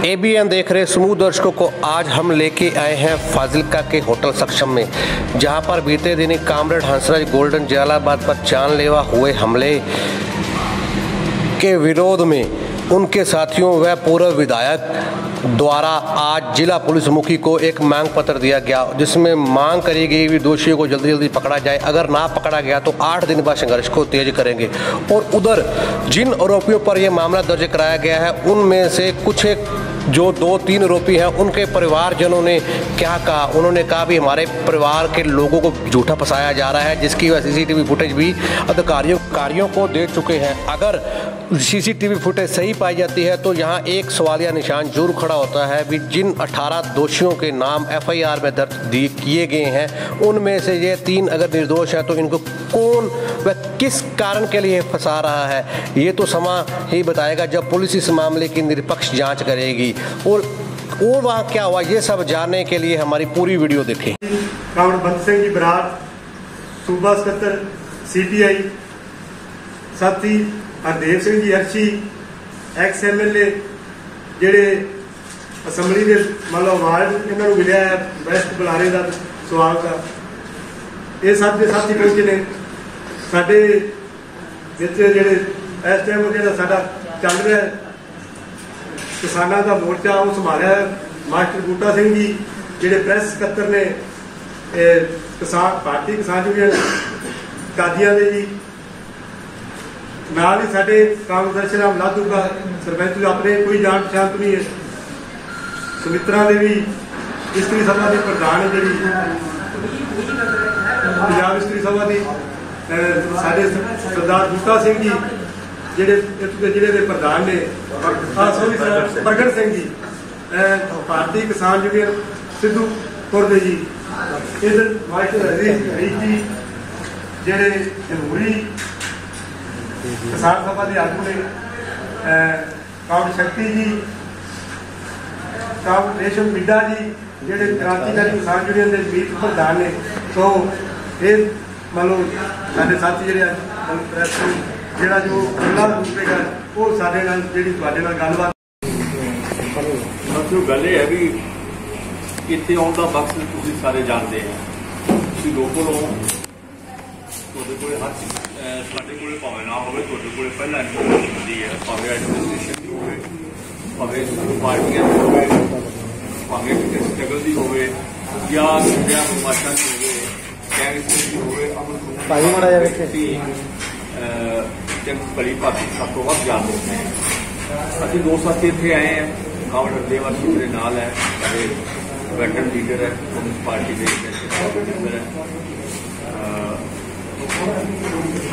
ABN देख रहे समूह दर्शकों को आज हम लेके आए हैं फाजिल्का के होटल सक्षम में, जहां पर बीते दिन कामरेड हंसराज गोल्डन जलालाबाद पर जानलेवा हुए हमले के विरोध में उनके साथियों व पूर्व विधायक द्वारा आज जिला पुलिस मुखी को एक मांग पत्र दिया गया, जिसमें मांग करी गई कि दोषियों को जल्दी जल्दी पकड़ा जाए। अगर ना पकड़ा गया तो 8 दिन बाद संघर्ष को तेज करेंगे। और उधर जिन आरोपियों पर यह मामला दर्ज कराया गया है, उनमें से कुछ जो 2-3 आरोपी हैं, उनके परिवारजनों ने क्या कहा। उन्होंने कहा भी हमारे परिवार के लोगों को झूठा फंसाया जा रहा है, जिसकी वह सीसीटीवी फुटेज भी अधिकारियों को दे चुके हैं। अगर सीसीटीवी फुटेज सही पाई जाती है तो यहाँ एक सवालिया निशान जरूर खड़ा होता है भी जिन 18 दोषियों के नाम एफआईआर में दर्ज किए गए हैं, उनमें से ये 3 अगर निर्दोष है तो इनको कौन व किस कारण के लिए फंसा रहा है, ये तो समय ही बताएगा जब पुलिस इस मामले की निष्पक्ष जांच करेगी। और वहाँ क्या हुआ, ये सब जानने के लिए हमारी पूरी वीडियो देखें। कामरेड बंद सिंह जी बराड़, सूबा सकत्तर सीपीआई, साथी हरदेव सिंह जी अर्शी, एक्स एमएलए ਜਿਹੜੇ असैम्बली के मतलब अवार्ड इन्होंने मिले है बेस्ट बुलारे का स्वागत का, ये सब के साथी पहुंचे ने। साडे जेडे इस टाइम जो साडा चल रहा है किसानों का मोर्चा, वो संभालिया मास्टर बूटा सिंह जी जेडे प्रेस सकत्तर ने किसान भारतीय किसान यूनियन कादियां दे जी, नाल ही साडे कांग्रेस राम लाधू का सरपंच अपने कोई जान पछाण तो नहीं है, सुमित्रा देवी स्त्री सभा के प्रधान है जी, पंजाब स्त्री सभा की साडे सरदार बूटा सिंह जी जेडे इत्थों जिले के प्रधान ने, प्रगट सिंह जी भारतीय किसान यूनियन सिद्धूपुर दे जी, इधर मास्टर हरीश जी जेडे जमहूरी किसान सभा के आगू ने, कामरेड शक्ति जी, कामरेड रेशम मिड्डा जी जेडे क्रांतिकारी किसान यूनियन के मीत प्रधान ने। तो ये मान लो साडे साथी जेडे प्रेस जेड़ा जो अगला रूपेगा वो साडे नाल जेडी तुहाडे नाल गलबात मतलब गल है भी इत्थे आउण दा मकसद तुसीं सारे जानते हैं, तुसीं लोकल हो, तुहाडे कोल हर साडे कोल भावें ना होवे, तुहाडे कोल पहला इन्फॉर्मेशन होंदी है, भावें एडमिनिस्ट्रेशन की होवे, भावें पार्टियां की होवे, भावें स्ट्रगल की होवे या सिविया बदमाशां की होवे, गैंगस्टर की होवे, भली भांति सब तो वध जानते हैं। असीं 2 साथी इत्थे आए हैं, कामरेड हरदेव अर्शी मेरे नाल है, सारे वेटरन लीडर है, कम्युनिस्ट पार्टी के लीडर है।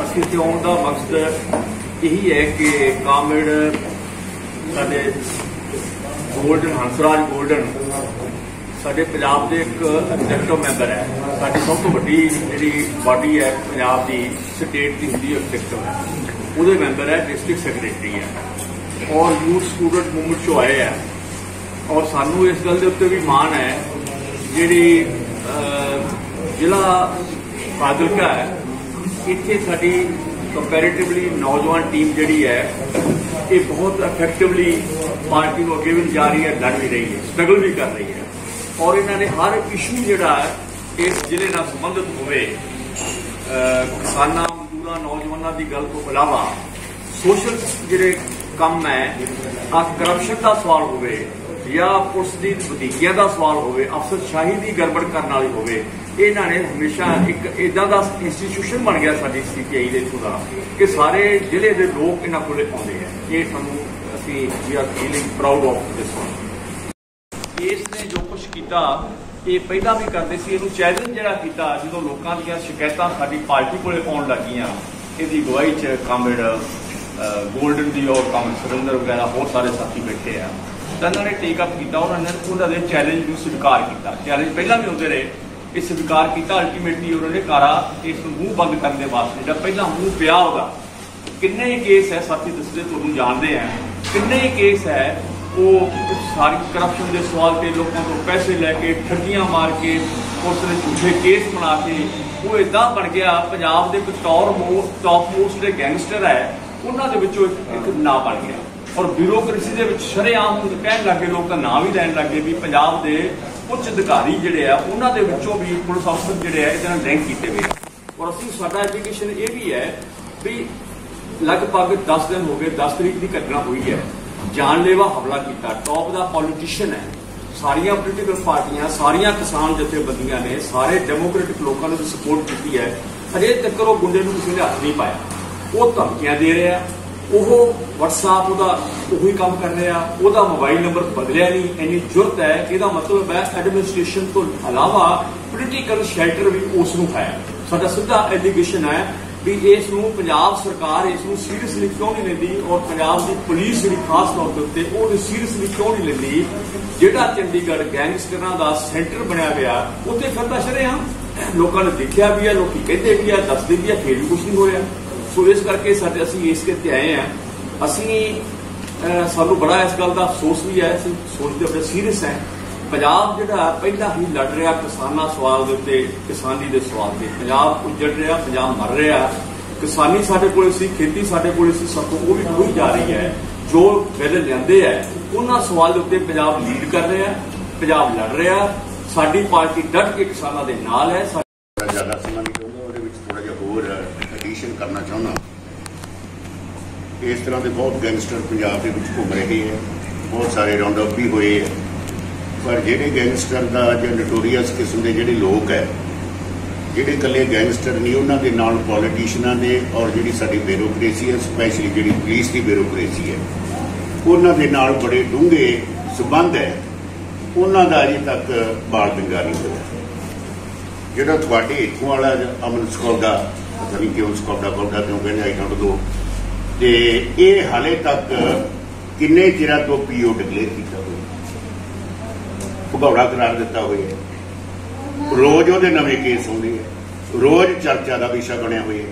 असीं ते आउण दा मकसद यही है कि कामरेड साडे गोल्डन हंसराज गोल्डन साडे पंजाब के एक एग्जीक्यूटिव मैंबर है, साडी सब तो वड्डी जिहड़ी बॉडी है पंजाब की स्टेट की हुंदी एग्जीक्यूटिव है, उहदे मैंबर है, डिस्ट्रिक्ट सैक्रटरी है और यूथ स्टूडेंट मूवमेंट चो आए हैं। और सानू इस गल के उत्ते भी मान है जिहड़ी जिला फाजिल्का है, इत्थे साडी कंपैरेटिवली नौजवान टीम जिहड़ी है ये बहुत इफेक्टिवली पार्टी को अगे भी जा रही है, लड़ भी रही है, स्ट्रगल भी कर रही है। और इन्होंने हर इशू जिहड़ा इस जिले नाल संबंधित होवे, किसानां मजदूरां नौजवानों की गल तो इलावा सोशल जिहड़े काम है, करप्शन का सवाल होवे या पुलिस की वधीकियां का सवाल होवे, अफसरशाही की गड़बड़ करने वाली होवे, इन्होंने हमेशा एक इदा का इंस्टीट्यूशन बन गया साडी सीपीआई के इत्थों का कि सारे जिले के लोग इन्हां कोले आउंदे हैं। ये सानूं असीं we are feeling proud of this one. इसने जो कुछ किया ये पहला भी करते सी, इहनूं चैलेंज जिहड़ा कीता जदों लोकां दीयां शिकायतां साडी पार्टी कोले आउण लगियां, इहदी अगवाई च कामरेड गोल्डन दी और कामरेड सुरेंद्र वगैरह बहुत सारे साथी बैठे हैं, तो इन्होंने टेक अप किया, उन्होंने चैलेंज को स्वीकार किया। चैलेंज पहला भी होते रहे, ये स्वीकार किया, अल्टीमेटली उन्होंने कहा इस मूँह बंद करने वास्ते जब पहला मूँह पिया होगा। किन्ने ही केस है साथी दसदे तुहानूं जानते हैं, किन्ने ही केस है वो सारी करप्शन के सवाल पर लोगों को पैसे लैके ठगियां मार के पुलिस ने झूठे केस बना के वो इदा बन गया पंजाब के टॉप मोस्ट जो गैंगस्टर है उन्होंने एक ना बन गया। और ब्यूरोक्रेसी ਦੇ ਵਿੱਚ ਸ਼ਰੇਆਮ ਕਹਿਣ ਲੱਗੇ ਲੋਕ ਤਾਂ ਨਾਂ ਵੀ ਲੈਣ ਲੱਗੇ ਵੀ ਪੰਜਾਬ ਦੇ ਉੱਚ ਅਧਿਕਾਰੀ ਜਿਹੜੇ ਆ ਉਹਨਾਂ ਦੇ ਵਿੱਚੋਂ ਵੀ ਪੁਲਿਸ ਅਫਸਰ ਜਿਹੜੇ ਆ ਇਹਦੇ ਨਾਲ ਲਿੰਕ ਕੀਤੇ ਗਏ ਔਰ ਅਸੀਂ ਸਾਡਾ ਐਪਲੀਕੇਸ਼ਨ ਇਹ ਵੀ ਹੈ ਵੀ ਲਗਭਗ 10 ਦਿਨ ਹੋ ਗਏ 10 ਤਰੀਕ ਦੀ ਘਟਨਾ ਹੋਈ ਹੈ ਜਾਨਲੇਵਾ ਹਮਲਾ ਕੀਤਾ ਟੌਪ ਦਾ ਪੋਲੀਟੀਸ਼ੀਅਨ ਹੈ ਸਾਰੀਆਂ ਪੋਲੀਟੀਕਲ ਪਾਰਟੀਆਂ ਸਾਰੀਆਂ ਕਿਸਾਨ ਜਥੇਬੰਦੀਆਂ ਨੇ ਸਾਰੇ ਡੈਮੋਕ੍ਰੈਟਿਕ ਲੋਕਾਂ ਨੇ ਸਪੋਰਟ ਕੀਤੀ ਹੈ ਅਜੇ ਤੱਕ ਉਹ ਗੁੰਡੇ ਨੂੰ ਕਿਸੇ ਨੇ ਹੱਥ ਨਹੀਂ ਪਾਇਆ ਉਹ ਧਮਕੀਆਂ ਦੇ ਰਿਹਾ ਉਹ WhatsApp ਉਹਦਾ ਉਹੀ ਕੰਮ ਕਰ ਰਿਹਾ ਉਹਦਾ ਮੋਬਾਈਲ ਨੰਬਰ ਬਦਲਿਆ ਨਹੀਂ ਇੰਨੀ ਜ਼ਰੂਰਤ ਹੈ ਇਹਦਾ ਮਤਲਬ ਹੈ ਐਡਮਿਨਿਸਟ੍ਰੇਸ਼ਨ ਤੋਂ ਇਲਾਵਾ ਪੋਲੀਟੀਕਲ ਸ਼ੈਲਟਰ ਵੀ ਉਸ ਨੂੰ ਹੈ ਸਾਡਾ ਸਿੱਧਾ ਐਲੀਗੇਸ਼ਨ ਹੈ ਵੀ ਇਸ ਨੂੰ ਪੰਜਾਬ ਸਰਕਾਰ ਇਸ ਨੂੰ ਸੀਰੀਅਸਲੀ ਕਿਉਂ ਨਹੀਂ ਲੈਂਦੀ ਔਰ ਪੰਜਾਬ ਦੀ ਪੁਲਿਸ ਜਿਹੜੀ ਖਾਸ ਤੌਰ ਦੇ ਉੱਤੇ ਉਹ ਸੀਰੀਅਸਲੀ ਕਿਉਂ ਨਹੀਂ ਲੈਂਦੀ ਜਿਹੜਾ ਚੰਡੀਗੜ੍ਹ ਗੈਂਗਸਟਰਾਂ ਦਾ ਸੈਂਟਰ ਬਣਿਆ ਹੋਇਆ ਉੱਥੇ ਫਿਰਦਾ ਸ਼ਰੇਆਮ ਲੋਕਾਂ ਨੇ ਦੇਖਿਆ ਵੀ ਹੈ ਲੋਕੀ ਕਹਿੰਦੇ ਵੀ ਆ ਦੱਸਦੇ ਵੀ ਆ ਫੇਰ ਵੀ ਕੁਝ ਨਹੀਂ ਹੋ ਰਿਹਾ ਸੋ ਇਸ ਕਰਕੇ ਸਾਡੇ ਅਸੀਂ ਇਸ ਕਰਕੇ ਆਏ ਆ ਅਸੀਂ ਸਾਨੂੰ ਬੜਾ ਇਸ ਗੱਲ ਦਾ ਅਫਸੋਸ ਵੀ ਹੈ ਅਸੀਂ ਸੋਚਦੇ ਬੜੇ ਸੀਰੀਅਸ ਹੈ ਪੰਜਾਬ ਜਿਹੜਾ ਪਹਿਲਾਂ ਹੀ ਲੜ ਰਿਹਾ ਕਿਸਾਨਾਂ ਸਵਾਲ ਦੇ ਉੱਤੇ ਕਿਸਾਨੀ ਦੇ ਸਵਾਲ ਤੇ ਪੰਜਾਬ ਉੱਜੜ ਰਿਹਾ ਪੰਜਾਬ ਮਰ ਰਿਹਾ ਕਿਸਾਨੀ ਸਾਡੇ ਕੋਲ ਸੀ ਖੇਤੀ ਸਾਡੇ ਕੋਲ ਸੀ ਸਭ ਤੋਂ ਉਹ ਵੀ ਖੋਈ ਜਾ ਰਹੀ ਹੈ ਜੋ ਬਿੱਲ ਲਿਆਂਦੇ ਹੈ ਉਹਨਾਂ ਸਵਾਲ ਦੇ ਉੱਤੇ ਪੰਜਾਬ ਲੀਡ ਕਰ ਰਿਹਾ ਪੰਜਾਬ ਲੜ ਰਿਹਾ ਸਾਡੀ ਪਾਰਟੀ ਡਟ ਕੇ ਕਿਸਾਨਾਂ ਦੇ ਨਾਲ ਹੈ ਜ਼ਿਆਦਾ ਸਮਾਂ ਨਹੀਂ ਚਾਹੁੰਦਾ ਉਹਦੇ ਵਿੱਚ ਥੋੜਾ ਜਿਹਾ ਹੋਰ ਐਡੀਸ਼ਨ ਕਰਨਾ ਚਾਹੁੰਦਾ ਇਸ ਤਰ੍ਹਾਂ ਦੇ ਬਹੁਤ ਗੈਂਗਸਟਰ ਪੰਜਾਬ ਦੇ ਵਿੱਚ ਘੁੰਮ ਰਹੇ ਹੈ ਬਹੁਤ ਸਾਰੇ ਰਾਉਂਡ ਅਪ ਵੀ ਹੋਏ ਹੈ ਪਰ ਜਿਹੜੇ ਗੈਂਗਸਟਰ ਦਾ ਜਾਂ ਨੋਟੋਰੀਅਸ ਕਿਸਮ ਦੇ ਜਿਹੜੇ ਲੋਕ ਹੈ ਜਿਹੜੇ ਇਕੱਲੇ ਗੈਂਗਸਟਰ ਨਹੀਂ ਉਹਨਾਂ ਦੇ ਨਾਲ ਪੋਲੀਟੀਸ਼ੀਅਨਾਂ ਦੇ ਔਰ ਜਿਹੜੀ ਸਾਡੀ ਬਿਊਰੋਕਰੇਸੀ ਹੈ ਸਪੈਸ਼ਲੀ ਜਿਹੜੀ ਪੁਲਿਸ ਦੀ ਬਿਊਰੋਕਰੇਸੀ ਹੈ ਉਹਨਾਂ ਦੇ ਨਾਲ ਬੜੇ ਡੂੰਘੇ ਸੰਬੰਧ ਹੈ ਉਹਨਾਂ ਦਾ ਅਜੇ ਤੱਕ ਬਾਲ ਬਿੰਗਾ ਨਹੀਂ ਹੋਇਆ ਜਿਹੜਾ ਤੁਹਾਡੇ ਇੱਥੋਂ ਵਾਲਾ ਅਮਨ ਸਕੌਡਾ ਪਤਾ ਨਹੀਂ ਕਿਉਂ ਸਕੌਡਾ ਕਿਉਂ ਕਹਿੰਦੇ ਆਈ ਡੋਂਟ ਨੋ ਤੇ ਇਹ ਹਾਲੇ ਤੱਕ ਕਿੰਨੇ ਚਿਰਾਂ ਤੋਂ ਪੀਓ ਡਿਕਲੇਅਰ ਕੀਤਾ ਹੋਇਆ ਭਗੌੜਾ ਕਰਾਰ ਦਿੱਤਾ ਹੋਇਆ ਰੋਜ਼ ਉਹਦੇ ਨਵੇਂ ਕੇਸ ਹੁੰਦੇ ਹੈ ਰੋਜ਼ ਚਰਚਾ ਦਾ ਵਿਸ਼ਾ ਬਣਿਆ ਹੋਇਆ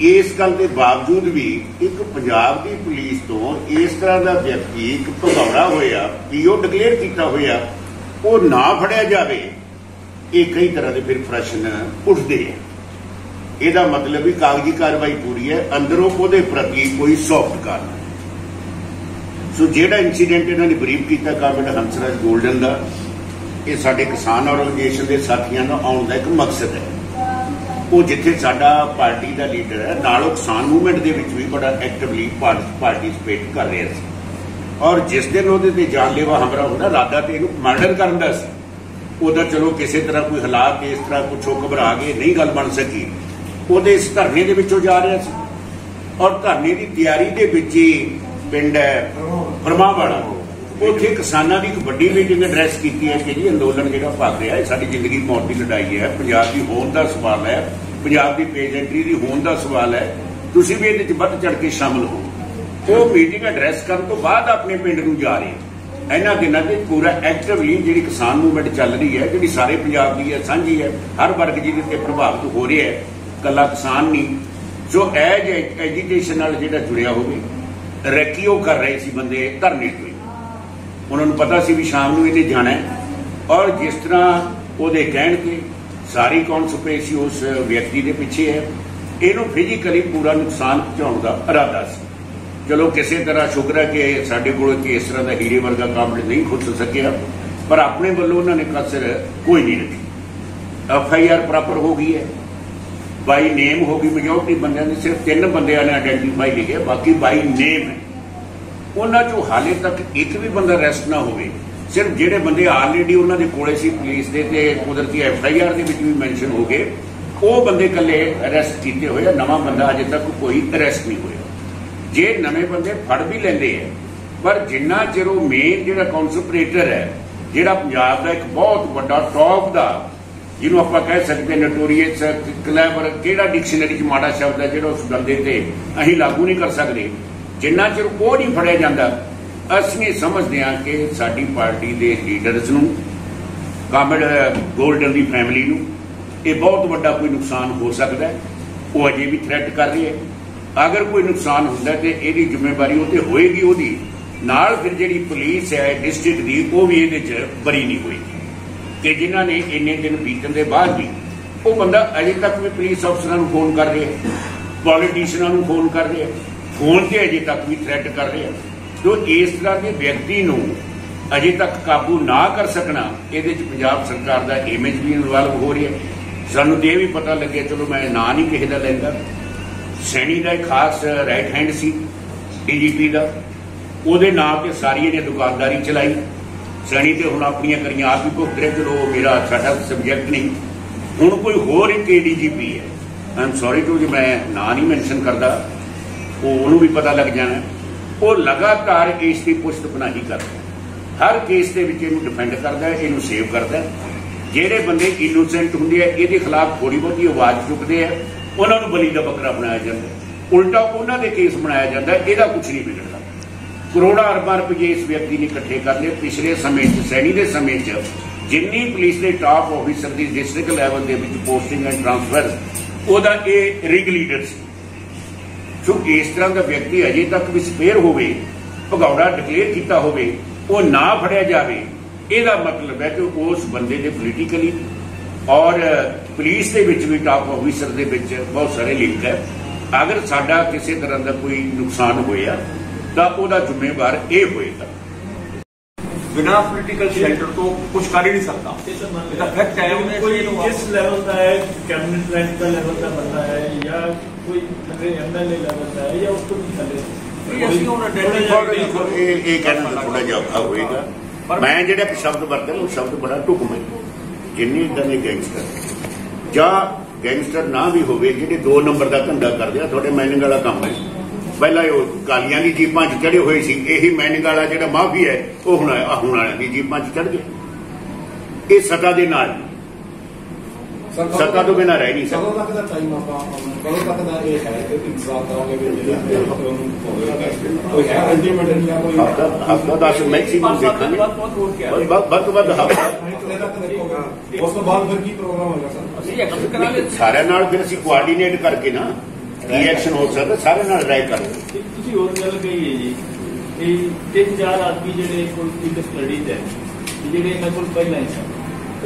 ਇਸ ਗੱਲ ਦੇ ਬਾਵਜੂਦ ਵੀ ਇੱਕ ਪੰਜਾਬ ਦੀ ਪੁਲਿਸ ਤੋਂ ਇਸ ਤਰ੍ਹਾਂ ਦਾ ਵਿਅਕਤੀ ਇੱਕ ਭਗੌੜਾ ਹੋਇਆ ਪੀਓ ਡਿਕਲੇਅਰ ਕੀਤਾ ਹੋਇਆ ਉਹ ਨਾ ਫੜਿਆ ਜਾਵੇ ਇਹ ਕਈ ਤਰ੍ਹਾਂ ਦੇ ਫਿਰ ਪ੍ਰਸ਼ਨ ਉੱਠਦੇ ਹੈ ਇਹਦਾ ਮਤਲਬ ਵੀ ਕਾਗਜ਼ੀ ਕਾਰਵਾਈ ਪੂਰੀ ਹੈ ਅੰਦਰੋਂ ਉਹਦੇ ਪ੍ਰਤੀ ਕੋਈ ਸੌਫਟ ਕਾਰਵਾਈ ਸੋ ਜਿਹੜਾ ਇਨਸੀਡੈਂਟ ਇਹਨਾਂ ਨੇ ਬਰੀਫ ਕੀਤਾ ਕਾਮਰੇਡ ਹੰਸਰਾਜ ਗੋਲਡਨ ਦਾ ਇਹ ਸਾਡੇ ਕਿਸਾਨ ਆਰਗੇਨਾਈਜੇਸ਼ਨ ਦੇ ਸਾਥੀਆਂ ਨੂੰ ਆਉਣ ਦਾ ਇੱਕ ਮਕਸਦ ਹੈ ਉਹ ਜਿੱਥੇ ਸਾਡਾ ਪਾਰਟੀ ਦਾ ਲੀਡਰ ਹੈ ਨਾਲ ਉਹ ਕਿਸਾਨ ਮੂਵਮੈਂਟ ਦੇ ਵਿੱਚ ਵੀ ਬੜਾ ਐਕਟਿਵਲੀ ਪਾਰਟਿਸਿਪੇਟ ਕਰ ਰਿਹਾ ਸੀ ਔਰ ਜਿਸ ਦਿਨ ਉਹਦੇ ਤੇ ਜਾਨਲੇਵਾ ਹਮਲਾ ਹੁੰਦਾ ਇਰਾਦਾ ਤੇ ਇਹਨੂੰ ਮਰਡਰ ਕਰਨ ਦਾ ਸੀ ਉਹਦਾ ਚਲੋ ਕਿਸੇ ਤਰ੍ਹਾਂ ਕੋਈ ਹਾਲਾਤ ਇਸ ਤਰ੍ਹਾਂ ਕੁਛ ਘਬਰਾ ਗਏ ਨਹੀਂ ਗੱਲ ਬਣ ਸਕੀ ਉਹਦੇ ਇਸ ਧਰਨੇ ਦੇ ਵਿੱਚੋਂ ਜਾ ਰਿਹਾ ਸੀ ਔਰ ਧਰਨੇ ਦੀ ਤਿਆਰੀ ਦੇ ਵਿੱਚ ਹੀ ਪਿੰਡ ਹੈ ਫਰਮਾਵਾਲਾ ਉੱਥੇ ਕਿਸਾਨਾਂ ਦੀ ਇੱਕ ਵੱਡੀ ਮੀਟਿੰਗ ਐਡਰੈਸ ਕੀਤੀ ਹੈ ਕਿ ਜੀ ਅੰਦੋਲਨ ਜਿਹੜਾ ਭੱਜ ਰਿਹਾ ਹੈ ਸਾਡੀ ਜ਼ਿੰਦਗੀ ਮੌਤ ਦੀ ਲੜਾਈ ਹੈ ਪੰਜਾਬ ਦੀ ਹੋਂਦ ਦਾ ਸਵਾਲ ਹੈ ਪੰਜਾਬ ਦੀ ਪੇਜੈਂਟਰੀ ਦੀ ਹੋਂਦ ਦਾ ਸਵਾਲ ਹੈ ਤੁਸੀਂ ਵੀ ਇਹਦੇ 'ਚ ਵੱਧ ਚੜ ਕੇ ਸ਼ਾਮਲ ਹੋ ਉਹ ਮੀਟਿੰਗ ਐਡਰੈਸ ਕਰਨ ਤੋਂ ਬਾਅਦ ਆਪਣੇ ਪਿੰਡ ਨੂੰ ਜਾ ਰਹੇ ਇਹਨਾਂ ਦਿਨਾਂ ਤੇ ਪੂਰਾ ਐਕਟਿਵਲੀ ਜਿਹੜੀ ਕਿਸਾਨ ਮੂਵਮੈਂਟ ਚੱਲ ਰਹੀ ਹੈ ਜਿਹੜੀ ਸਾਰੇ ਪੰਜਾਬ ਦੀ ਹੈ ਸਾਂਝੀ ਹੈ ਹਰ ਵਰਗ ਜਿਹਦੇ ਤੇ ਪ੍ਰਭਾਵਿਤ ਹੋ ਰਿਹਾ ਹੈ ਇਕੱਲਾ ਕਿਸਾਨ ਨਹੀਂ ਜੋ ਐਜੀਟੇਸ਼ਨ ਨਾਲ ਜਿਹੜਾ ਜੁੜਿਆ ਹੋਵੇ ਰੈਕੀ ਉਹ ਕਰ ਰਹੇ ਸੀ ਬੰਦੇ ਧਰਨੇ ਤੋਂ ਉਹਨਾਂ ਨੂੰ ਪਤਾ ਸੀ ਵੀ ਸ਼ਾਮ ਨੂੰ ਇਹਦੇ ਜਾਣਾ ਔਰ ਜਿਸ ਤਰ੍ਹਾਂ ਉਹਦੇ ਕਹਿਣ ਤੇ ਸਾਰੀ ਕੌਨਸਪੀਰੇਸੀ ਉਸ ਵਿਅਕਤੀ ਦੇ ਪਿੱਛੇ ਹੈ ਇਹਨੂੰ ਫਿਜ਼ੀਕਲੀ ਪੂਰਾ ਨੁਕਸਾਨ ਪਹੁੰਚਾਉਣ ਦਾ ਇਰਾਦਾ ਸੀ ਚਲੋ ਕਿਸੇ ਤਰ੍ਹਾਂ ਸ਼ੁਕਰ ਹੈ ਕਿ ਸਾਡੇ ਕੋਲ ਇਸ ਤਰ੍ਹਾਂ ਦਾ ਹੀਰੇ ਵਰਗਾ ਕੰਮ ਨਹੀਂ ਖੁੱਸ ਸਕਿਆ ਪਰ ਆਪਣੇ ਵੱਲੋਂ ਉਹਨਾਂ ਨੇ ਕਸਰ ਕੋਈ ਨਹੀਂ ਰੱਖੀ FIR ਪ੍ਰਾਪਰ ਹੋ ਗਈ ਹੈ ਬਾਈ ਨੇਮ ਹੋ ਗਈ ਮੈਜੋਰਟੀ ਬੰਦਿਆਂ ਨੇ ਸਿਰਫ 3 ਬੰਦਿਆਂ ਨੇ ਆਇਡੈਂਟੀਫਾਈ ਲਿਖਿਆ ਬਾਕੀ ਬਾਈ ਨੇਮ ਹੈ ਉਹਨਾਂ 'ਚੋਂ ਹਾਲੇ ਤੱਕ ਇੱਕ ਵੀ ਬੰਦਾ ਅਰੈਸਟ ਨਾ ਹੋਵੇ ਸਿਰਫ ਜਿਹੜੇ ਬੰਦੇ ਆਲਰੇਡੀ ਉਹਨਾਂ ਦੇ ਕੋਲੇ ਸੀ ਪੁਲਿਸ ਦੇ ਤੇ ਕੁਦਰਤੀ FIR ਦੇ ਵਿੱਚ ਵੀ ਮੈਂਸ਼ਨ ਹੋ ਗਏ ਉਹ ਬੰਦੇ ਇਕੱਲੇ ਅਰੈਸਟ ਕੀਤੇ ਹੋਏ ਆ ਨਵਾਂ ਬੰਦਾ ਅਜੇ ਤੱਕ ਕੋਈ ਅਰੈਸਟ ਨਹੀਂ ਹੋਇਆ ਜੇ ਨਵੇਂ ਬੰਦੇ ਫੜ ਵੀ ਲੈਂਦੇ ਆ ਪਰ ਜਿੰਨਾ ਚਿਰ ਉਹ ਮੇਨ ਜਿਹੜਾ ਕੌਨਸਪੀਰੇਟਰ ਹੈ ਜਿਹੜਾ ਪੰਜਾਬ ਦਾ ਇੱਕ ਬਹੁਤ ਵੱਡਾ ਟੌਪ ਦਾ ਜਿਹਨੂੰ ਆਪਾਂ ਕਹਿ ਸਕਦੇ ਨੋਟੋਰੀਅਸ ਕਲੈਵਰ ਕਿਹੜਾ ਡਿਕਸ਼ਨਰੀ 'ਚ ਮਾੜਾ ਸ਼ਬਦ ਹੈ ਜਿਹੜਾ ਉਸ ਬੰਦੇ ਤੇ ਅਸੀਂ ਲਾਗੂ ਨਹੀਂ ਕਰ ਸਕਦੇ ਜਿੰਨਾ ਚਿਰ ਉਹ ਨਹੀਂ ਫੜਿਆ ਜਾਂਦਾ ਅਸੀਂ ਸਮਝਦੇ ਹਾਂ ਕਿ ਸਾਡੀ ਪਾਰਟੀ ਦੇ ਲੀਡਰਸ ਨੂੰ ਕਾਮਰੇਡ ਗੋਲਡਨ ਦੀ ਫੈਮਿਲੀ ਨੂੰ ਇਹ ਬਹੁਤ ਵੱਡਾ ਕੋਈ ਨੁਕਸਾਨ ਹੋ ਸਕਦਾ ਹੈ ਉਹ ਅਜੇ ਵੀ ਥ੍ਰੈਟ ਕਰ ਰਹੀ ਹੈ ਅਗਰ ਕੋਈ ਨੁਕਸਾਨ ਹੁੰਦਾ ਤੇ ਇਹਦੀ ਜ਼ਿੰਮੇਵਾਰੀ ਉਹ ਤੇ ਹੋਏਗੀ ਉਹਦੀ ਨਾਲ ਫਿਰ ਜਿਹੜੀ ਪੁਲਿਸ ਹੈ ਡਿਸਟ੍ਰਿਕਟ ਦੀ ਉਹ ਵੀ ਇਹਦੇ 'ਚ ਬਰੀ ਨਹੀਂ ਹੋਏਗੀ ਕਿ ਜਿਨ੍ਹਾਂ ਨੇ ਇੰਨੇ ਦਿਨ ਬੀਤਣ ਦੇ ਬਾਅਦ ਵੀ ਉਹ ਬੰਦਾ ਅਜੇ ਤੱਕ ਵੀ ਪੁਲਿਸ ਅਫਸਰਾਂ ਨੂੰ ਫੋਨ ਕਰ ਰਿਹਾ ਪੋਲੀਟੀਸ਼ੀਅਨਾਂ ਨੂੰ ਫੋਨ ਕਰ ਰਿਹਾ ਫੋਨ ਤੇ ਅਜੇ ਤੱਕ ਵੀ ਥ੍ਰੈਟ ਕਰ ਰਿਹਾ तो इस तरह के व्यक्ति नूं अजे तक काबू ना कर सकना, ये पंजाब सरकार का इमेज भी इन्वॉल्व हो रही है। सानू तो यह भी पता लगे, चलो मैं ना नहीं किसी का लैंदा, सैनी का एक खास राइट हैंड सी DGP का, ਉਹਦੇ नाम से सारी ने दुकानदारी चलाई। सैनी तो हुण अपनियां करियां आप ही भुगत रहे, चलो मेरा साडा सब्जैक्ट नहीं। हुण कोई होर एक ADGP है, आई एम सॉरी टू, जो मैं ना नहीं मैंशन करता, उन्होंने भी पता लग जाना। वो लगातार इसकी पुष्ट पनाही करता है, हर केस के डिफेंड करता है, इनू सेव करता है। ਜਿਹੜੇ ਬੰਦੇ ਇਨੋਸੈਂਟ ਹੁੰਦੇ ਆ ਇਹਦੇ ਖਿਲਾਫ ਥੋੜੀ ਬਹੁਤੀ ਆਵਾਜ਼ ਚੁੱਕਦੇ ਆ, ਉਹਨਾਂ ਨੂੰ ਬਲੀ ਦਾ ਬੱਕਰਾ ਬਣਾਇਆ ਜਾਂਦਾ, ਉਲਟਾ ਉਹਨਾਂ ਦੇ ਕੇਸ ਬਣਾਇਆ ਜਾਂਦਾ। ਇਹਦਾ ਕੁਝ ਨਹੀਂ ਵਿਗੜਦਾ। ਕਰੋੜਾਂ ਅਰਬਾਂ ਰੁਪਏ ਇਸ ਵਿਅਕਤੀ ਨੇ ਇਕੱਠੇ ਕਰ ਲਏ ਪਿਛਲੇ ਸਮੇਂ 'ਚ, ਸੈਣੀ ਦੇ ਸਮੇਂ 'ਚ ਜਿੰਨੀ ਪੁਲਿਸ ਦੇ ਟਾਪ ਆਫਿਸਰ ਦੀ ਡਿਸਟ੍ਰਿਕਟ ਲੈਵਲ ਦੇ ਵਿੱਚ ਪੋਸਟਿੰਗ ਐਂਡ ਟ੍ਰਾਂਸਫਰ, ਉਹਦਾ ਇਹ ਰਿਗ ਲੀਡਰ ਸੀ। ਸੋ ਇਸ ਤਰ੍ਹਾਂ ਦਾ ਵਿਅਕਤੀ ਅਜੇ ਤੱਕ ਵੀ ਸਪੇਅਰ ਹੋਵੇ, ਭਗੌੜਾ ਡਿਕਲੇਅਰ ਕੀਤਾ ਹੋਵੇ, ਉਹ ਨਾ ਫੜਿਆ ਜਾਵੇ, ਇਹਦਾ मतलब है कि उस बंदे के पोलीटिकली और पुलिस के भी टॉप ऑफिसर के बहुत सारे लिंक है। अगर साडा किसी तरह का कोई नुकसान होया तो उसका जिम्मेवार ये होएगा। बिना पोलिटिकल शेल्टर तो कुछ कर ही नहीं सकता। फैक्ट है, कोई किस लेवल का है, कैबिनेट रैंक का लेवल का बंदा है या कोई MLA लेवल का है या उसको भी थले कहना थोड़ा जिहा औखा होएगा। मैं जो शब्द वरतना वो शब्द बड़ा ढुकमा है। जिन्ने इदा के गैंगस्टर या गैंगस्टर ना भी हो, जो 2 नंबर का धंधा करते हैं, थोड़े माइनिंग वाला काम है। पहला कालियां की जीपां च चढ़े हुए सी, यही माइनिंग वाला जो माफी है वो हुण वालियां की जीपां च चढ़ गए। ये सत्ता के नाल, सत्ता तो बिना रह नहीं सकता। हफ्ता 10 मैक्सीमम देखेंगे, बद तो बद हफ्ता। सारे नाल फिर असीं कोआर्डीनेट करके ना की एक्शन हो सकता, सारे नाल राय कर। ਤੁਸੀਂ ਹੋਰ ਗੱਲ ਕਹੀ ਹੈ ਜੀ, ਇਹ 3-4 ਆਦਮੀ ਜਿਹੜੇ ਪੁਲਿਸ ਦੀ ਸਟੱਡੀਜ਼ ਹੈ, ਜਿਹੜੇ ਇਹਨਾਂ ਕੋਲ ਪਹਿਲਾਂ ਹੀ ਸਨ,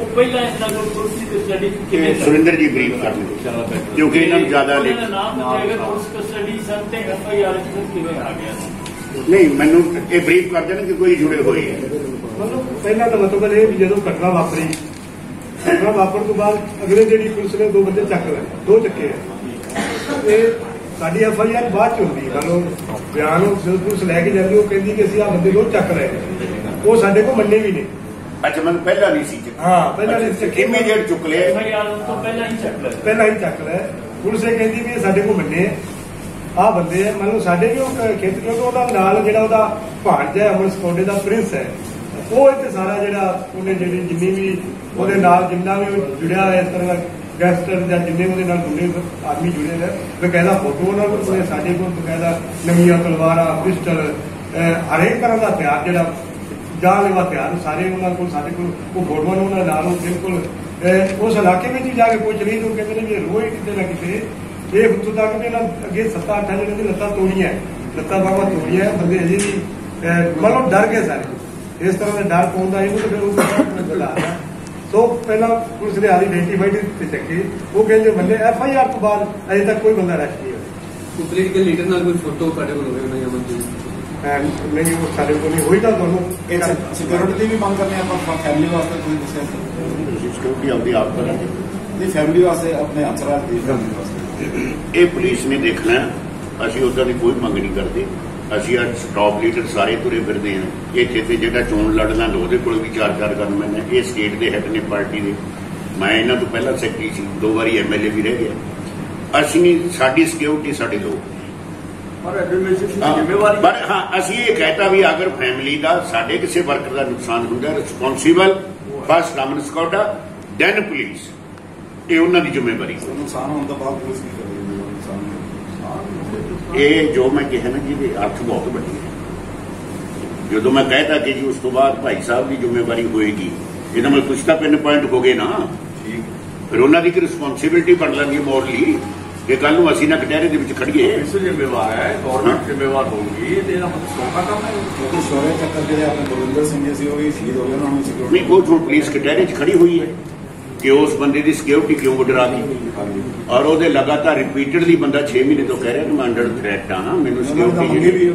ਉਹ ਪਹਿਲਾਂ ਇਹਨਾਂ ਕੋਲ ਪੁਲਿਸ ਦੀ ਸਟੱਡੀ ਕਿਵੇਂ ਸੁਰਿੰਦਰ ਜੀ ਬਰੀਫ ਕਰਨਗੇ, ਕਿਉਂਕਿ ਇਹਨਾਂ ਨੂੰ ਜ਼ਿਆਦਾ ਨਾਮ ਪੁੱਛੇਗਾ ਪੁਲਿਸ ਕਸਟਡੀ ਸਨ ਤੇ FIR ਕਿਵੇਂ ਆ ਗਿਆ। ਨਹੀਂ, ਮੈਨੂੰ ਇਹ ਬਰੀਫ ਕਰ ਦੇਣ ਕਿ ਕੋਈ ਜੁੜੇ ਹੋਏ ਹੈ। ਮਤਲਬ ਪਹਿਲਾਂ ਤਾਂ ਮਤਲਬ ਇਹ ਵੀ ਜਦੋਂ ਘਟਨਾ ਵਾਪਰੀ, ਘਟਨਾ ਵਾਪਰਨ ਤੋਂ ਬਾਅਦ ਅਗਲੇ ਜਿਹੜੀ ਪੁਲਿਸ ਨੇ 2 ਬੰਦੇ ਚੱਕ ਲਏ, 2 ਚੱਕੇ ਆ। ਇਹ ਸਾਡੀ FIR ਬਾਅਦ ਚ ਹੁੰਦੀ, ਮਤਲਬ ਬਿਆਨ ਜਦੋਂ ਪੁਲਿਸ ਲੈ ਕੇ ਜਾਂਦੀ ਉਹ ਕਹਿੰਦੀ ਕਿ ਅਸੀਂ ਆਹ ਬੰਦੇ 2 ਚੱਕ ਲਏ, ਉਹ ਸਾਡੇ ਕੋਲ ਮੰਨੇ ਵੀ ਨਹੀਂ। अच्छा, मैं पहला नहीं सी हाँ, पहला नहीं सी, इमीडिएट चुक लिया, ਪਹਿਲਾਂ ਹੀ ਚੱਕ ਲਿਆ। ਪੁਲਿਸ ਇਹ ਕਹਿੰਦੀ ਵੀ ਸਾਡੇ ਕੋਲ ਮੰਨੇ ਆਹ ਬੰਦੇ ਆ, ਮਤਲਬ ਸਾਡੇ ਵੀ ਉਹ ਖੇਤ, ਕਿਉਂਕਿ ਉਹਦਾ ਨਾਲ ਜਿਹੜਾ ਉਹਦਾ ਭਾਣਜਾ ਹੈ ਅਮਨ ਸਕੋਡੇ ਦਾ ਪ੍ਰਿੰਸ ਹੈ, ਉਹ ਇੱਥੇ ਸਾਰਾ ਜਿਹੜਾ ਉਹਨੇ ਜਿਹੜੀ ਜਿੰਨੀ ਵੀ ਉਹਦੇ ਨਾਲ ਜਿੰਨਾ ਵੀ ਜੁੜਿਆ ਹੋਇਆ ਇਸ ਤਰ੍ਹਾਂ ਦਾ ਗੈਂਗਸਟਰ ਜਾਂ ਜਿੰਨੇ ਉਹਦੇ ਨਾਲ ਗੁੰਡੇ ਆਦਮੀ ਜੁੜੇ ਨੇ, ਬਕਾਇਦਾ ਫੋਟੋ ਉਹਨਾਂ ਕੋਲ, ਸਾਡੇ ਕੋਲ ਬਕਾਇਦਾ ਨਵੀਆਂ ਤਲਵਾਰਾਂ, ਪਿਸਟਲ, ਹਰੇਕ ਤਰ੍ਹਾਂ ਦਾ ਹਥਿਆਰ ਜਿਹੜਾ ਜਾਨਲੇਵਾ ਹਥਿਆਰ ਸਾਰੇ ਉਹਨਾਂ ਕੋਲ, ਸਾਡੇ ਕੋਲ ਉਹ ਫੋਟੋਆਂ ਉਹਨਾਂ ਨਾਲ ਬਿਲਕੁਲ ਉਸ ਇਲਾਕੇ ਵਿੱਚ ਵੀ ਜਾ ਕੇ ਪੁੱਛ ਰਹੀ, ਉਹ ਕਹਿੰਦੇ ਨੇ ਵੀ ਰੋਜ਼ ਕਿਤੇ ਨਾ ਕਿਤੇ ਇਹ ਉੱਥੋਂ ਤੱਕ ਵੀ ਇਹਨਾਂ ਅੱਗੇ 7-8 ਜਣੇ ਦੀ ਲੱਤਾਂ ਤੋੜੀਆਂ, ਲੱਤਾਂ ਬਾਹਾਂ ਤੋੜੀਆਂ, ਬੰਦੇ ਅਜੇ ਵੀ ਮਤਲਬ ਡਰ ਗਏ ਸਾਰੇ। ਇਸ ਤਰ੍ਹਾਂ ਦਾ ਡਰ ਪਾਉਂਦਾ ਇਹਨੂੰ ਤਾਂ ਫਿਰ ਉਹ ਬੁਲਾਇਆ। ਸੋ ਪਹਿਲਾਂ ਪੁਲਿਸ ਨੇ ਆਦੀ ਆਈਡੈਂਟੀਫਾਈਡ ਤੇ ਚੱਕੇ, ਉਹ ਕਹਿੰਦੇ ਬੰਦੇ FIR ਤੋਂ ਬਾਅਦ ਅਜੇ ਤੱਕ ਕੋਈ ਬੰਦਾ ਅਰੈਸਟ ਨਹੀਂ ਹੋਇਆ। ਪੋਲੀਟੀਕਲ ਲੀਡਰ ਨਾਲ ਕੋਈ ਫੋਟੋ ਤੁਹਾਡੇ ਕੋਲ ਹੋਵੇ ਉਹਨਾਂ ਜਾਂ नहीं, वो सारे को नहीं होई था दोनों सिक्योरिटी की भी मांग करने आप फैमिली वास्ते कोई सिक्योरिटी अपनी आप करेंगे, नहीं फैमिली वास्ते अपने अफसरां दी फैमिली वास्ते ये पुलिस ने देखना। ਅਸੀਂ ਉਦਾਂ ਦੀ ਕੋਈ ਮੰਗ ਨਹੀਂ ਕਰਦੇ। ਅਸੀਂ ਅੱਜ ਟੌਪ ਲੀਡਰ ਸਾਰੇ ਤੁਰੇ ਫਿਰਦੇ ਹਾਂ। ਇੱਥੇ ਤੇ ਜਿਹੜਾ ਚੋਣ ਲੜਨਾ ਉਹਦੇ ਕੋਲ ਵੀ 4-4 ਗਨਮੈਨ ਹੈ। ਇਹ ਸਟੇਟ ਦੇ ਹੈਡ ਨੇ ਪਾਰਟੀ ਦੇ। ਮੈਂ ਇਹਨਾਂ ਤੋਂ ਪਹਿਲਾਂ ਸੈਕਟਰੀ ਸੀ, 2 ਵਾਰੀ MLA ਵੀ ਰਹਿ ਗਿਆ। ਅਸੀਂ ਸਾਡੀ ਸਿਕਿਉਰਿਟੀ ਸਾਡੇ ਲੋਕ, पर हाँ असी ये कहता भी अगर फैमिली का साढ़े किसी वर्कर का नुकसान होता है, रिस्पोंसिबल फर्स्ट कामन स्कॉडा दैन पुलिस, ये उन्होंने जिम्मेवारी। नुकसान होने के बाद पुलिस की ये जो मैं कहा ना जी अर्थ बहुत बड़ी है। जो मैं कहता कि जी उस तो बाद भाई साहब की जिम्मेवारी होएगी, ये मतलब कुछ तो पिन पॉइंट हो गए ना, फिर उन्होंने की रिस्पोंसिबिलिटी बन लगी मॉरली कि कल असीं ना कटहरे दे विच खड़ीए। जिम्मेवार है गवर्नमेंट, जिम्मेवार होगी, सौखा काम है। क्योंकि शौर्य चक्कर जो अपने बलविंदर सिंह जी हो गए, शहीद हो गए, उन्होंने सिक्योरिटी नहीं, वो जो पुलिस कटहरे च खड़ी हुई है कि उस बंदे की सिक्योरिटी क्यों डरा दी, और वो लगातार रिपीटेडली बंदा 6 महीने तो कह रहा है मैं अंडर थ्रेट हाँ, मैनू सिक्योरिटी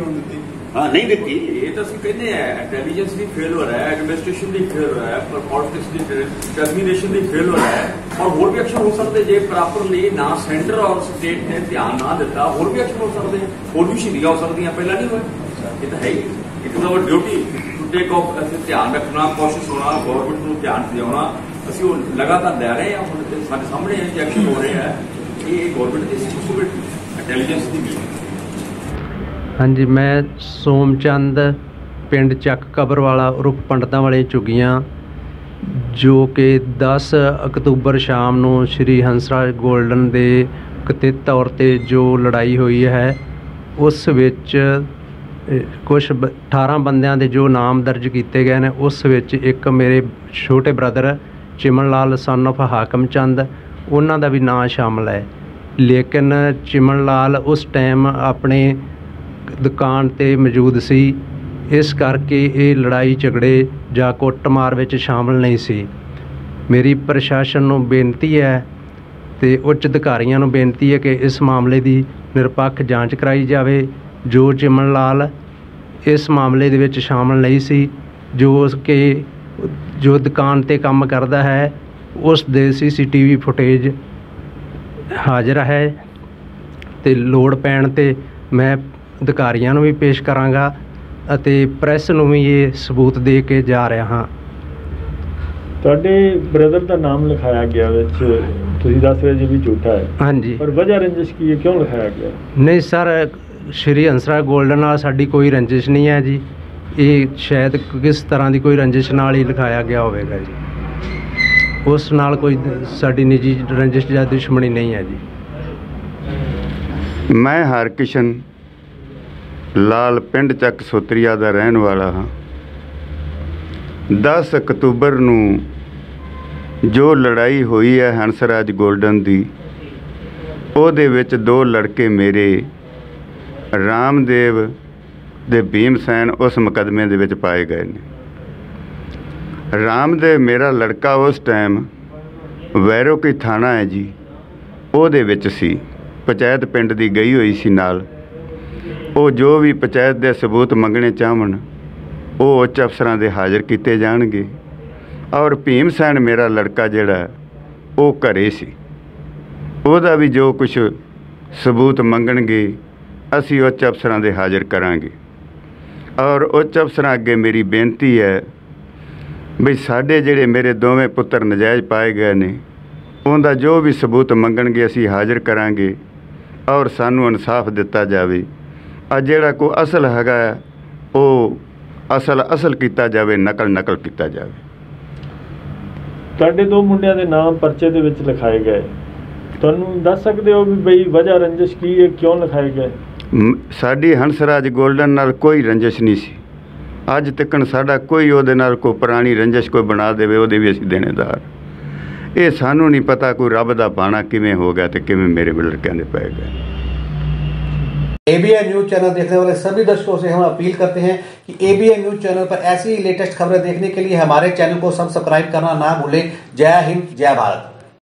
ਹਾਂ ਨਹੀਂ ਦਿੱਤੀ। ਇਹ ਤਾਂ ਅਸੀਂ ਕਹਿੰਦੇ ਆ ਇੰਟੈਲੀਜੈਂਸ ਦੀ ਫੇਲਰ ਹੈ, ਐਡਮਿਨਿਸਟ੍ਰੇਸ਼ਨ ਦੀ ਫੇਲਰ ਹੈ, ਪਰ ਪੋਲਿਟਿਕਸ ਦੀ ਡਿਟਰਮੀਨੇਸ਼ਨ ਦੀ ਫੇਲਰ ਹੈ। ਔਰ ਹੋਰ ਵੀ ਐਕਸ਼ਨ ਹੋ ਸਕਦੇ ਜੇ ਪ੍ਰੋਪਰਲੀ ਨਾ ਸੈਂਟਰ ਔਰ ਸਟੇਟ ਨੇ ਧਿਆਨ ਨਾ ਦਿੱਤਾ, ਹੋਰ ਵੀ ਐਕਸ਼ਨ ਹੋ ਸਕਦੇ, ਹੋਰ ਵੀ ਸ਼ਹੀਦੀਆਂ ਹੋ ਸਕਦੀਆਂ, ਪਹਿਲਾਂ ਨਹੀਂ ਹੋਇਆ। ਇਹ ਤਾਂ ਹੈ ਹੀ, it is our duty to take off, ਅਸੀਂ ਧਿਆਨ ਰੱਖਣਾ, ਕੋਸ਼ਿਸ਼ ਹੋਣਾ, ਗਵਰਨਮੈਂਟ ਨੂੰ ਧਿਆਨ ਦਿਵਾਉਣਾ, ਅਸੀਂ ਉਹ ਲਗਾਤਾਰ ਦੇ ਰਹੇ ਹਾਂ। ਹੁਣ ਸਾਡੇ ਸਾਹਮਣੇ ਇਹ ਐਕਸ਼ਨ ਹੋ ਰਹੇ ਹੈ, ਇਹ ਗਵਰਨਮੈਂਟ ਦੀ ਰਿਸਪੌਂਸਿਬਿਲਿਟੀ ਇੰਟੈਲੀਜੈਂਸ ਦੀ ਵੀ। ਹਾਂਜੀ, ਮੈਂ ਸੋਮਚੰਦ ਪਿੰਡ ਚੱਕ ਕਬਰਵਾਲਾ ਉਰਫ ਪੰਡਤਾਂ ਵਾਲੇ ਝੁੱਗੀਆਂ, ਜੋ ਕਿ 10 ਅਕਤੂਬਰ ਸ਼ਾਮ ਨੂੰ ਸ਼੍ਰੀ ਹੰਸਰਾਜ ਗੋਲਡਨ ਦੇ ਕਥਿਤ ਤੌਰ 'ਤੇ ਜੋ ਲੜਾਈ ਹੋਈ ਹੈ, ਉਸ ਵਿੱਚ ਕੁਛ 18 ਬੰਦਿਆਂ ਦੇ ਜੋ ਨਾਮ ਦਰਜ ਕੀਤੇ ਗਏ ਨੇ, ਉਸ ਵਿੱਚ ਇੱਕ ਮੇਰੇ ਛੋਟੇ brother Chiman Lal son of Hakam Chand, ਉਹਨਾਂ ਦਾ ਵੀ ਨਾਂ ਸ਼ਾਮਲ ਹੈ। ਲੇਕਿਨ ਚਿਮਨ ਲਾਲ ਉਸ ਟਾਈਮ ਆਪਣੇ ਦੁਕਾਨ 'ਤੇ ਮੌਜੂਦ ਸੀ, ਇਸ ਕਰਕੇ ਇਹ ਲੜਾਈ ਝਗੜੇ ਜਾਂ ਕੁੱਟਮਾਰ ਵਿੱਚ ਸ਼ਾਮਲ ਨਹੀਂ ਸੀ। ਮੇਰੀ ਪ੍ਰਸ਼ਾਸਨ ਨੂੰ ਬੇਨਤੀ ਹੈ ਅਤੇ ਉੱਚ ਅਧਿਕਾਰੀਆਂ ਨੂੰ ਬੇਨਤੀ ਹੈ ਕਿ ਇਸ ਮਾਮਲੇ ਦੀ ਨਿਰਪੱਖ ਜਾਂਚ ਕਰਾਈ ਜਾਵੇ। ਜੋ ਚਿਮਨ ਲਾਲ ਇਸ ਮਾਮਲੇ ਦੇ ਵਿੱਚ ਸ਼ਾਮਲ ਨਹੀਂ ਸੀ, ਜੋ ਦੁਕਾਨ 'ਤੇ ਕੰਮ ਕਰਦਾ ਹੈ, ਉਸ ਦੇ CCTV ਫੁਟੇਜ ਹਾਜ਼ਰ ਹੈ ਅਤੇ ਲੋੜ ਪੈਣ 'ਤੇ ਮੈਂ ਅਧਿਕਾਰੀਆਂ ਨੂੰ ਵੀ ਪੇਸ਼ ਕਰਾਂਗਾ ਅਤੇ ਪ੍ਰੈਸ ਨੂੰ ਵੀ ਇਹ ਸਬੂਤ ਦੇ ਕੇ ਜਾ ਰਿਹਾ ਹਾਂ। ਤੁਹਾਡੇ ਬ੍ਰਦਰ ਦਾ ਨਾਮ ਲਿਖਾਇਆ ਗਿਆ ਵਿੱਚ, ਤੁਸੀਂ ਦੱਸ ਰਹੇ ਜੀ ਵੀ ਝੂਠਾ ਹੈ। ਹਾਂਜੀ, ਪਰ ਵਜ੍ਹਾ ਰੰਜਿਸ਼ ਕੀ ਹੈ, ਕਿਉਂ ਲਿਖਾਇਆ ਗਿਆ? ਨਹੀਂ ਸਰ, ਸ਼੍ਰੀ ਹੰਸਰਾਜ ਗੋਲਡਨ ਨਾਲ ਸਾਡੀ ਕੋਈ ਰੰਜਿਸ਼ ਨਹੀਂ ਹੈ ਜੀ। ਇਹ ਸ਼ਾਇਦ ਕਿਸ ਤਰ੍ਹਾਂ ਦੀ ਕੋਈ ਰੰਜਿਸ਼ ਨਾਲ ਹੀ ਲਿਖਾਇਆ ਗਿਆ ਹੋਵੇਗਾ ਜੀ। ਉਸ ਨਾਲ ਕੋਈ ਸਾਡੀ ਨਿੱਜੀ ਰੰਜਿਸ਼ ਜਾਂ ਦੁਸ਼ਮਣੀ ਨਹੀਂ ਹੈ ਜੀ। ਮੈਂ ਹਰਕਿਸ਼ਨ ਲਾਲ ਪਿੰਡ ਚੱਕ ਸੋਤਰੀਆ ਦਾ ਰਹਿਣ ਵਾਲਾ ਹਾਂ। 10 ਅਕਤੂਬਰ ਨੂੰ ਜੋ ਲੜਾਈ ਹੋਈ ਹੈ ਹੰਸਰਾਜ ਗੋਲਡਨ ਦੀ, ਉਹਦੇ ਵਿੱਚ 2 ਲੜਕੇ ਮੇਰੇ ਰਾਮਦੇਵ ਦੇ ਭੀਮਸੈਨ ਉਸ ਮੁਕੱਦਮੇ ਦੇ ਵਿੱਚ ਪਾਏ ਗਏ ਨੇ। ਰਾਮਦੇਵ ਮੇਰਾ ਲੜਕਾ ਉਸ ਟਾਈਮ ਵੈਰੋਕੀ ਥਾਣਾ ਹੈ ਜੀ, ਉਹਦੇ ਵਿੱਚ ਸੀ, ਪੰਚਾਇਤ ਪਿੰਡ ਦੀ ਗਈ ਹੋਈ ਸੀ ਨਾਲ। ਉਹ ਜੋ ਵੀ ਪੰਚਾਇਤ ਦੇ ਸਬੂਤ ਮੰਗਣੇ ਚਾਹਣ, ਉਹ ਉੱਚ ਅਫਸਰਾਂ ਦੇ ਹਾਜ਼ਰ ਕੀਤੇ ਜਾਣਗੇ। ਔਰ ਭੀਮਸੈਨ ਮੇਰਾ ਲੜਕਾ ਜਿਹੜਾ, ਉਹ ਘਰੇ ਸੀ, ਉਹਦਾ ਵੀ ਜੋ ਕੁਛ ਸਬੂਤ ਮੰਗਣਗੇ ਅਸੀਂ ਉੱਚ ਅਫਸਰਾਂ ਦੇ ਹਾਜ਼ਰ ਕਰਾਂਗੇ। ਔਰ ਉੱਚ ਅਫਸਰਾਂ ਅੱਗੇ ਮੇਰੀ ਬੇਨਤੀ ਹੈ ਵੀ ਸਾਡੇ ਜਿਹੜੇ ਮੇਰੇ ਦੋਵੇਂ ਪੁੱਤਰ ਨਜਾਇਜ਼ ਪਾਏ ਗਏ ਨੇ, ਉਹਦਾ ਜੋ ਵੀ ਸਬੂਤ ਮੰਗਣਗੇ ਅਸੀਂ ਹਾਜ਼ਰ ਕਰਾਂਗੇ ਔਰ ਸਾਨੂੰ ਇਨਸਾਫ ਦਿੱਤਾ ਜਾਵੇ। ਆ ਜਿਹੜਾ ਕੋਈ ਅਸਲ ਹੈਗਾ ਉਹ ਅਸਲ ਕੀਤਾ ਜਾਵੇ, ਨਕਲ ਕੀਤਾ ਜਾਵੇ। ਤੁਹਾਡੇ 2 ਮੁੰਡਿਆਂ ਦੇ ਨਾਮ ਪਰਚੇ ਦੇ ਵਿੱਚ ਲਿਖਾਏ ਗਏ, ਤੁਹਾਨੂੰ ਦੱਸ ਸਕਦੇ ਹੋ ਵੀ ਬਈ ਵਜ੍ਹਾ ਰੰਜਿਸ਼ ਕੀ ਹੈ, ਕਿਉਂ ਲਿਖਾਏ ਗਏ? ਸਾਡੀ ਹੰਸਰਾਜ ਗੋਲਡਨ ਨਾਲ ਕੋਈ ਰੰਜਿਸ਼ ਨਹੀਂ ਸੀ। ਅੱਜ ਤੱਕ ਸਾਡਾ ਕੋਈ ਉਹਦੇ ਨਾਲ ਕੋਈ ਪੁਰਾਣੀ ਰੰਜਿਸ਼ ਕੋਈ ਬਣਾ ਦੇਵੇ, ਉਹਦੇ ਵੀ ਅਸੀਂ ਦੇਣੇਦਾਰ। ਇਹ ਸਾਨੂੰ नहीं पता कोई रब का बाणा किमें हो गया तो किमें मेरे लड़कियां दे पै गए। ABN न्यूज चैनल देखने वाले सभी दर्शकों से हम अपील करते हैं कि ABN न्यूज चैनल पर ऐसी लेटेस्ट खबरें देखने के लिए हमारे चैनल को सब्सक्राइब करना ना भूलें। जय हिंद, जय भारत।